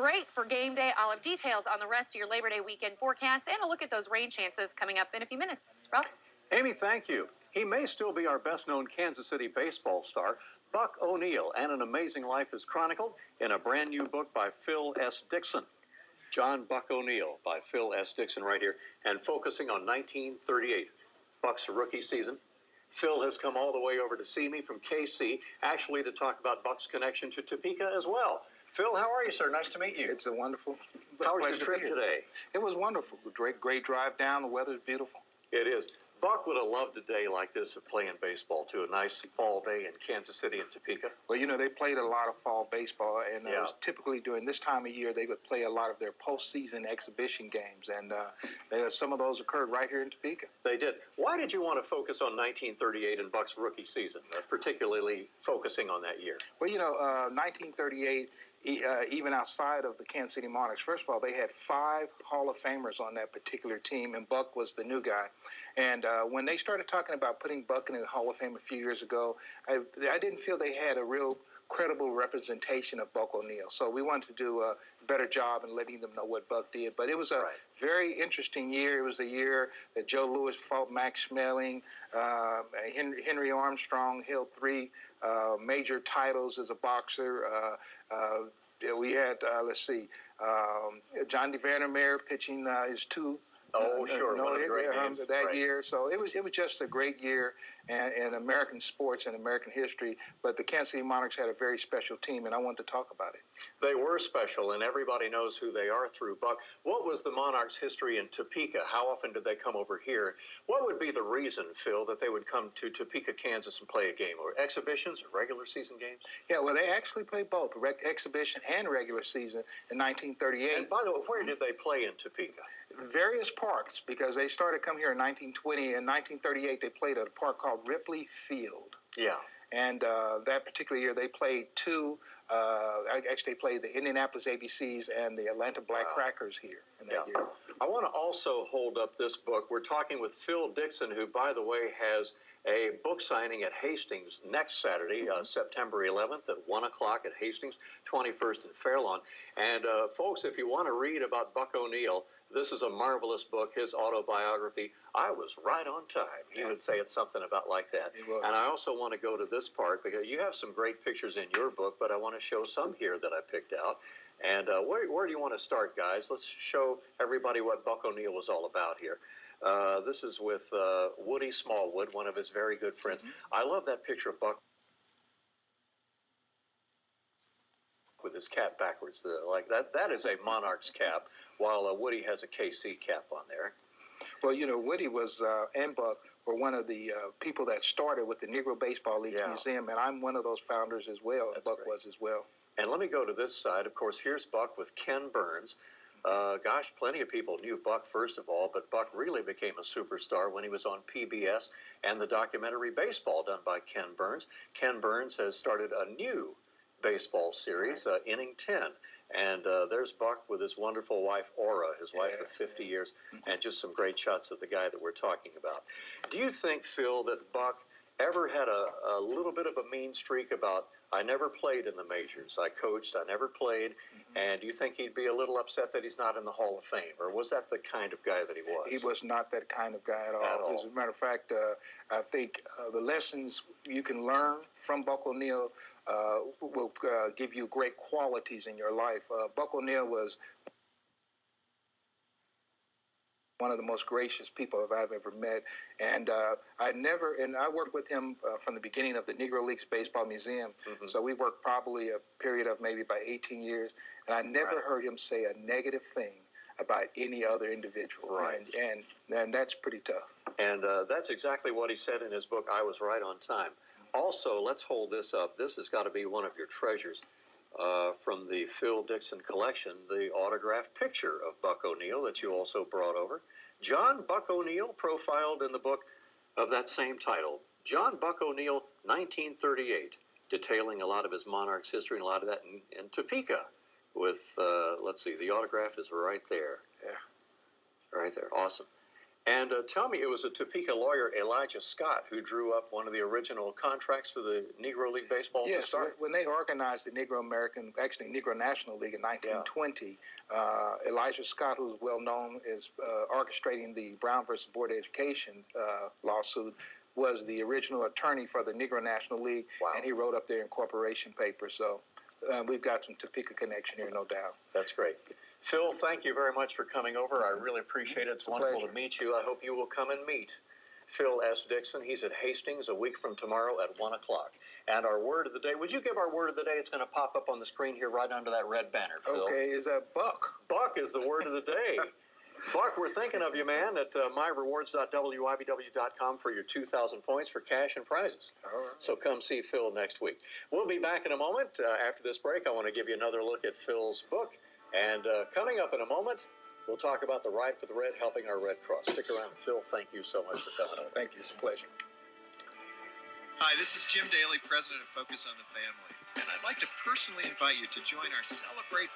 great for game day. I'll have details on the rest of your Labor Day weekend forecast and a look at those rain chances coming up in a few minutes. Ralph? Amy, thank you. He may still be our best-known Kansas City baseball star, Buck O'Neil, and an amazing life is chronicled in a brand-new book by Phil S. Dixon. John Buck O'Neil by Phil S. Dixon right here, and focusing on 1938, Buck's rookie season. Phil has come all the way over to see me from KC, actually to talk about Buck's connection to Topeka as well. Phil, how are you, sir? Nice to meet you. It's a wonderful How was your trip today? It was wonderful. Great drive down. The weather's beautiful. It is. Buck would have loved a day like this of playing baseball, too. A nice fall day in Kansas City and Topeka. Well, you know, they played a lot of fall baseball, and typically during this time of year, they would play a lot of their postseason exhibition games, and some of those occurred right here in Topeka. They did. Why did you want to focus on 1938 and Buck's rookie season, particularly focusing on that year? Well, you know, 1938, even outside of the Kansas City Monarchs, first of all, they had 5 Hall of Famers on that particular team, and Buck was the new guy. And when they started talking about putting Buck in the Hall of Fame a few years ago, I didn't feel they had a real credible representation of Buck O'Neil. So we wanted to do a better job in letting them know what Buck did. But it was a very interesting year. It was the year that Joe Louis fought Max Schmeling. Henry Armstrong held 3 major titles as a boxer. We had, John DeVandermeer pitching his 2 that year. So it was just a great year in American sports and American history. But the Kansas City Monarchs had a very special team, and I wanted to talk about it. They were special, and everybody knows who they are through Buck. What was the Monarchs' history in Topeka? How often did they come over here? What would be the reason, Phil, that they would come to Topeka, Kansas, and play a game, or exhibitions or regular season games? Yeah, well, they actually played both exhibition and regular season in 1938. And by the way, where did they play in Topeka? Various parks, because they started coming here in 1920. In 1938, they played at a park called Ripley Field. Yeah. And that particular year, they played 2. Actually, they played the Indianapolis ABCs and the Atlanta Black Crackers here in that year. I want to also hold up this book. We're talking with Phil Dixon, who, by the way, has a book signing at Hastings next Saturday, September 11th at 1 o'clock at Hastings, 21st in Fairlawn. And, folks, if you want to read about Buck O'Neil, this is a marvelous book, his autobiography. I was right on time. He would say it's something about like that. And I also want to go to this part, because you have some great pictures in your book, but I want to show some here that I picked out. And where do you want to start, guys? Let's show everybody what Buck O'Neil was all about here. This is with Woody Smallwood, one of his very good friends. I love that picture of Buck with his cap backwards. Like that is a Monarchs cap, while Woody has a KC cap on there. Well, you know, Woody was and Buck were one of the people that started with the Negro Baseball League Museum, and I'm one of those founders as well. Buck was as well. And let me go to this side. Of course, here's Buck with Ken Burns. Gosh, plenty of people knew Buck, first of all, but Buck really became a superstar when he was on PBS and the documentary Baseball done by Ken Burns. Ken Burns has started a new baseball series, Inning 10. And there's Buck with his wonderful wife, Aura, his wife of 50 years, and just some great shots of the guy that we're talking about. Do you think, Phil, that Buck ever had a little bit of a mean streak about, I never played in the majors, I coached, I never played, and do you think he'd be a little upset that he's not in the Hall of Fame? Or was that the kind of guy that he was? He was not that kind of guy at all. As a matter of fact, I think the lessons you can learn from Buck O'Neil will give you great qualities in your life. Buck O'Neil was one of the most gracious people I've ever met, and I worked with him from the beginning of the Negro Leagues Baseball Museum. So we worked probably a period of maybe about 18 years, and I never heard him say a negative thing about any other individual. And that's pretty tough. And that's exactly what he said in his book, I Was Right on Time. Also, let's hold this up. This has got to be one of your treasures from the Phil Dixon collection, the autographed picture of Buck O'Neil that you also brought over. John Buck O'Neil, profiled in the book of that same title. John Buck O'Neil, 1938, detailing a lot of his Monarchs history and a lot of that in Topeka. With, let's see, the autograph is right there. Yeah. Right there. Awesome. And tell me, it was a Topeka lawyer, Elijah Scott, who drew up one of the original contracts for the Negro League Baseball to Yes, start. when they organized the Negro National League in 1920, Elijah Scott, who's well known as orchestrating the Brown versus Board of Education lawsuit, was the original attorney for the Negro National League, and he wrote up their incorporation papers. So we've got some Topeka connection here, no doubt. That's great. Phil, thank you very much for coming over. I really appreciate it. It's wonderful to meet you. I hope you will come and meet Phil S. Dixon. He's at Hastings a week from tomorrow at 1 o'clock. And our word of the day, would you give our word of the day? It's going to pop up on the screen here right under that red banner, Phil. Okay, is that Buck? Buck is the word of the day. Buck, we're thinking of you, man, at myrewards.wibw.com for your 2,000 points for cash and prizes. All right. So come see Phil next week. We'll be back in a moment. After this break, I want to give you another look at Phil's book. And coming up in a moment, we'll talk about the Ride for the Red, helping our Red Cross. Stick around. Phil, thank you so much for coming over. Thank you. It's a pleasure. Hi, this is Jim Daly, president of Focus on the Family. And I'd like to personally invite you to join our Celebrate